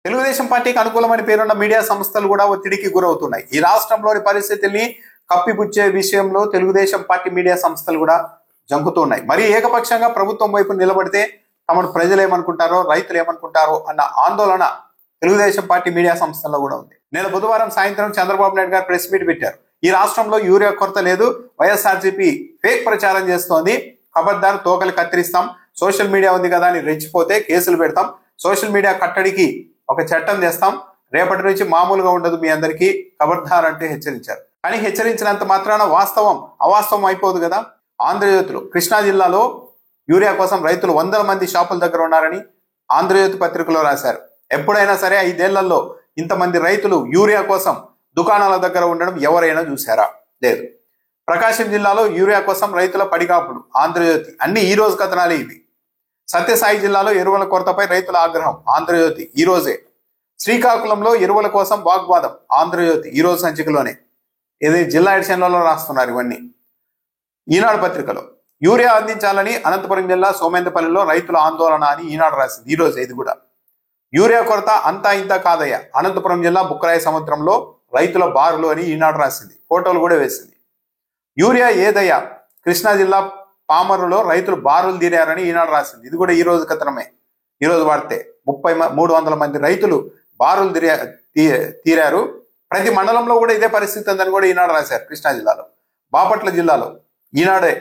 తెలుగుదేశం పార్టీకి అనుకూలమైన పేరున్న మీడియా సంస్థలు కూడా ఒత్తిడికి గురవుతున్నాయి. ఈ రాష్ట్రంలోని పరిస్థితుల్ని కప్పిపుచ్చే విషయంలో తెలుగుదేశం పార్టీ మీడియా సంస్థలు కూడా జంకుతున్నాయి. మరి ఏకపక్షంగా ప్రభుత్వం వైపు నిలబడితే తమను ప్రజలు ఏమనుకుంటారో, రైతులు ఏమనుకుంటారో అన్న ఆందోళన తెలుగుదేశం పార్టీ మీడియా సంస్థల్లో కూడా ఉంది. నేడు బుధవారం సాయంత్రం చంద్రబాబు నాయుడు గారు ప్రెస్ మీట్ పెట్టారు. ఈ రాష్ట్రంలో యూరియా కొరత లేదు, వైఎస్ఆర్సీపీ ఫేక్ ప్రచారం చేస్తోంది, ఖబర్దార్ తోకలు కత్తిరిస్తాం, సోషల్ మీడియా ఉంది కదా అని రెచ్చిపోతే కేసులు పెడతాం, సోషల్ మీడియా కట్టడికి ఒక చట్టం చేస్తాం, రేపటి నుంచి మామూలుగా ఉండదు మీ అందరికీ, ఖబర్దార్ అంటే హెచ్చరించారు. కానీ హెచ్చరించినంత మాత్రాన వాస్తవం అవాస్తవం అయిపోదు కదా. ఆంధ్రజ్యోతిలో కృష్ణా జిల్లాలో యూరియా కోసం రైతులు 100 మంది షాపుల దగ్గర ఉన్నారని ఆంధ్రజ్యోతి పత్రికలో రాశారు. ఎప్పుడైనా సరే 5 ఏళ్లలో ఇంతమంది రైతులు యూరియా కోసం దుకాణాల దగ్గర ఉండడం ఎవరైనా చూసారా? లేదు. ప్రకాశం జిల్లాలో యూరియా కోసం రైతుల పడిగాపుడు, ఆంధ్రజ్యోతి. అన్ని ఈ రోజు కథనాలే ఇవి. సత్యసాయి జిల్లాలో ఎరువుల కొరతపై రైతుల ఆగ్రహం, ఆంధ్రజ్యోతి ఈ రోజే. శ్రీకాకుళంలో ఎరువుల కోసం వాగ్వాదం, ఆంధ్రజ్యోతి ఈ రోజు సంచికలోనే. ఇది జిల్లా ఎడిషన్లలో రాస్తున్నారు ఇవన్నీ. ఈనాడు పత్రికలో యూరియా అందించాలని అనంతపురం జిల్లా సోమేందపల్లిలో రైతుల ఆందోళన అని ఈనాడు రాసింది ఈ రోజు. ఇది కూడా యూరియా కొరత అంతా ఇంత కాదయ్యా, అనంతపురం జిల్లా బుక్కరాయ సముద్రంలో రైతుల బారులు అని ఈనాడు రాసింది, ఫోటోలు కూడా వేసింది. యూరియా ఏదయ్యా, కృష్ణా జిల్లా పామరులో రైతులు బారులు తీరారని ఈనాడు రాసింది. ఇది కూడా ఈ రోజు కథనమే. ఈ రోజు వాడితే 300 మంది రైతులు బారులు తీరారు. ప్రతి మండలంలో కూడా ఇదే పరిస్థితి ఉందని కూడా ఈనాడు రాశారు. కృష్ణా జిల్లాలో, బాపట్ల జిల్లాలో ఈనాడే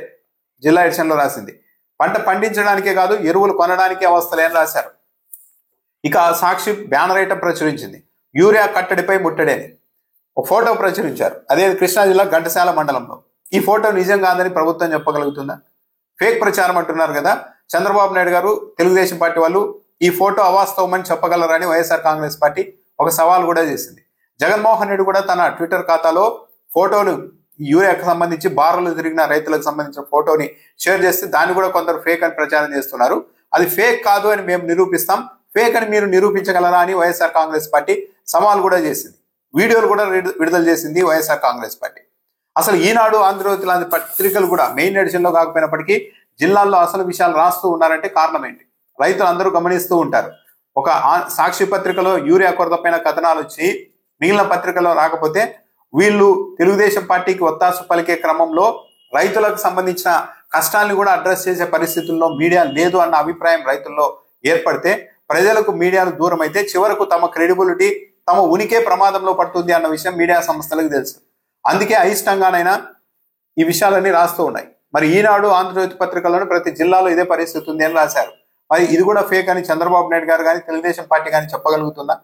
జిల్లా ఎడిషన్లో రాసింది. పంట పండించడానికే కాదు ఎరువులు కొనడానికే అవస్థలేని రాశారు. ఇక సాక్షి బ్యానర్ ఐటమ్ ప్రచురించింది, యూరియా కట్టడిపై ముట్టడేని ఒక ఫోటో ప్రచురించారు. అదే కృష్ణా జిల్లా ఘంటసాల మండలంలో. ఈ ఫోటో నిజం కాదని ప్రభుత్వం చెప్పగలుగుతుందా? ఫేక్ ప్రచారం అంటున్నారు కదా చంద్రబాబు నాయుడు గారు, తెలుగుదేశం పార్టీ వాళ్ళు. ఈ ఫోటో అవాస్తవమని చెప్పగలరని వైఎస్ఆర్ కాంగ్రెస్ పార్టీ ఒక సవాల్ కూడా చేసింది. జగన్మోహన్ రెడ్డి కూడా తన ట్విట్టర్ ఖాతాలో ఫోటోలు యూరియాకు సంబంధించి బారులు తిరిగిన రైతులకు సంబంధించిన ఫోటోని షేర్ చేస్తే దాన్ని కూడా కొందరు ఫేక్ అని ప్రచారం చేస్తున్నారు. అది ఫేక్ కాదు అని మేము నిరూపిస్తాం, ఫేక్ అని మీరు నిరూపించగలరా అని వైఎస్ఆర్ కాంగ్రెస్ పార్టీ సవాల్ కూడా చేసింది. వీడియోలు కూడా విడుదల చేసింది వైఎస్ఆర్ కాంగ్రెస్ పార్టీ. అసలు ఈనాడు, ఆంధ్రజ్యోతి లాంటి పత్రికలు కూడా మెయిన్ ఎడిషన్లో కాకపోయినప్పటికీ జిల్లాల్లో అసలు విషయాలు రాస్తూ ఉన్నారంటే కారణం ఏంటి? రైతులు అందరూ గమనిస్తూ ఉంటారు. ఒక సాక్షి పత్రికలో యూరియా కొరత పైన కథనాలు వచ్చి మిగిలిన పత్రికలో రాకపోతే వీళ్ళు తెలుగుదేశం పార్టీకి ఒత్తాసు పలికే క్రమంలో రైతులకు సంబంధించిన కష్టాలను కూడా అడ్రస్ చేసే పరిస్థితుల్లో మీడియా లేదు అన్న అభిప్రాయం రైతుల్లో ఏర్పడితే, ప్రజలకు మీడియాను దూరం అయితే చివరకు తమ క్రెడిబిలిటీ, తమ ఉనికే ప్రమాదంలో పడుతుంది అన్న విషయం మీడియా సంస్థలకు తెలుసు. అందుకే అయిష్టంగానైనా ఈ విషయాలన్నీ రాస్తూ ఉన్నాయి. మరి ఈనాడు, ఆంధ్రజ్యోతి పత్రికల్లోని ప్రతి జిల్లాలో ఇదే పరిస్థితి ఉంది అని రాశారు. మరి ఇది కూడా ఫేక్ అని చంద్రబాబు నాయుడు గారు కానీ తెలుగుదేశం పార్టీ కానీ చెప్పగలుగుతుందా?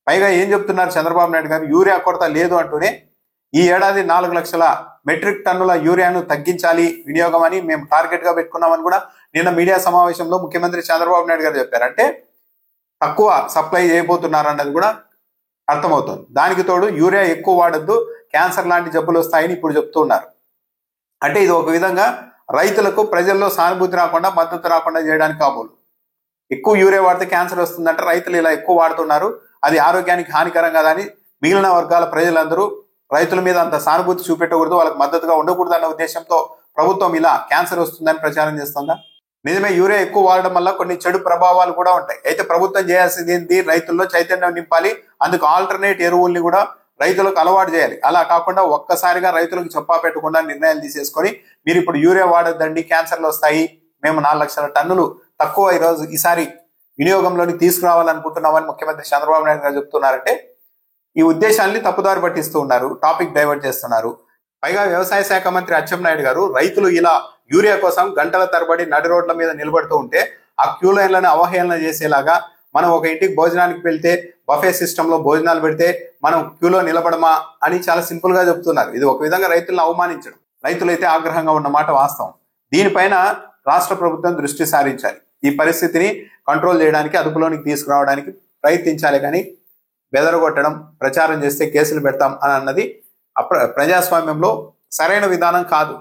పైగా ఏం చెప్తున్నారు చంద్రబాబు నాయుడు గారు? యూరియా కొరత లేదు అంటూనే ఈ ఏడాది 4 లక్షల మెట్రిక్ టన్నుల యూరియాను తగ్గించాలి వినియోగం అని మేము టార్గెట్ గా పెట్టుకున్నామని కూడా నిన్న మీడియా సమావేశంలో ముఖ్యమంత్రి చంద్రబాబు నాయుడు గారు చెప్పారు. అంటే తక్కువ సప్లై చేయబోతున్నారు అన్నది కూడా అర్థమవుతుంది. దానికి తోడు యూరియా ఎక్కువ వాడద్దు, క్యాన్సర్ లాంటి జబ్బులు వస్తాయని ఇప్పుడు చెప్తున్నారు. అంటే ఇది ఒక విధంగా రైతులకు ప్రజల్లో సానుభూతి రాకుండా, మద్దతు రాకుండా చేయడానికి కాబోలు. ఎక్కువ యూరియా వాడితే క్యాన్సర్ వస్తుందంటే రైతులు ఇలా ఎక్కువ వాడుతున్నారు, అది ఆరోగ్యానికి హానికరం కదా అని మిగిలిన వర్గాల ప్రజలందరూ రైతుల మీద అంత సానుభూతి చూపెట్టకూడదు, వాళ్ళకి మద్దతుగా ఉండకూడదు అన్న ఉద్దేశంతో ప్రభుత్వం ఇలా క్యాన్సర్ వస్తుందని ప్రచారం చేస్తుందా? నిజమే, యూరియా ఎక్కువ వాడడం వల్ల కొన్ని చెడు ప్రభావాలు కూడా ఉంటాయి. అయితే ప్రభుత్వం చేయాల్సింది ఏంటి? రైతుల్లో చైతన్యం నింపాలి. అందుకు ఆల్టర్నేట్ ఎరువుల్ని కూడా రైతులకు అలవాటు చేయాలి. అలా కాకుండా ఒక్కసారిగా రైతులకు చెప్పా పెట్టకుండా నిర్ణయాలు తీసేసుకొని మీరు ఇప్పుడు యూరియా వాడొద్దండి, క్యాన్సర్లు వస్తాయి, మేము 4 లక్షల టన్నులు తక్కువ ఈసారి వినియోగంలోకి తీసుకురావాలనుకుంటున్నామని ముఖ్యమంత్రి చంద్రబాబు నాయుడు గారు చెప్తున్నారంటే ఈ ఉద్దేశాన్ని తప్పుదారి పట్టిస్తూ ఉన్నారు, టాపిక్ డైవర్ట్ చేస్తున్నారు. పైగా వ్యవసాయ శాఖ మంత్రి అచ్చెన్నాయుడు గారు రైతులు ఇలా యూరియా కోసం గంటల తరబడి నడి రోడ్ల మీద నిలబడుతూ ఉంటే ఆ క్యూ లైన్లను అవహేళన చేసేలాగా, మనం ఒక ఇంటికి భోజనానికి వెళ్తే బఫే సిస్టంలో భోజనాలు పెడితే మనం క్యూలో నిలబడమా అని చాలా సింపుల్ గా చెప్తున్నారు. ఇది ఒక విధంగా రైతులను అవమానించడం. రైతులైతే ఆగ్రహంగా ఉన్నమాట వాస్తవం. దీనిపైన రాష్ట్ర ప్రభుత్వం దృష్టి సారించాలి. ఈ పరిస్థితిని కంట్రోల్ చేయడానికి, అదుపులోనికి తీసుకురావడానికి ప్రయత్నించాలి. కానీ బెదరగొట్టడం, ప్రచారం చేస్తే కేసులు పెడతాం అని అన్నది ప్రజాస్వామ్యంలో సరైన విధానం కాదు.